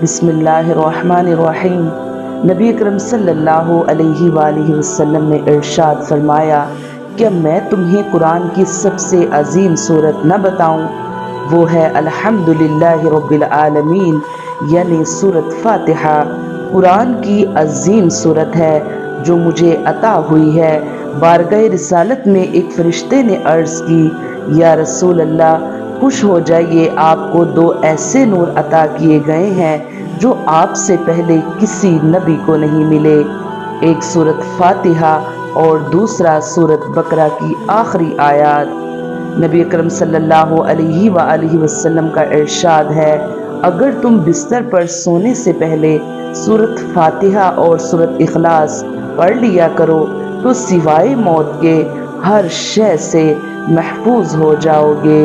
बिस्मिल्लाहिर्रहमानिर्रहीम। नबी अकरम सल्लल्लाहु अलैहि वसल्लम ने इरशाद फरमाया, क्या मैं तुम्हें कुरान की सबसे अजीम सूरत न बताऊं? वो है अल्हम्दुलिल्लाहि रब्बिल आलमीन, यानी सूरत फातिहा। कुरान की अजीम सूरत है जो मुझे अता हुई है। बारगाह रिसालत में एक फरिश्ते ने अर्ज की, या रसूल अल्लाह, खुश हो जाइए, आपको दो ऐसे नूर अता किए गए हैं जो आपसे पहले किसी नबी को नहीं मिले। एक सूरत फातिहा और दूसरा सूरत बकरा की आखिरी आयत। नबी अकरम सल्लल्लाहु अलैहि वसल्लम का इरशाद है, अगर तुम बिस्तर पर सोने से पहले सूरत फातिहा और सूरत इखलास पढ़ लिया करो तो सिवाय मौत के हर शय से महफूज हो जाओगे।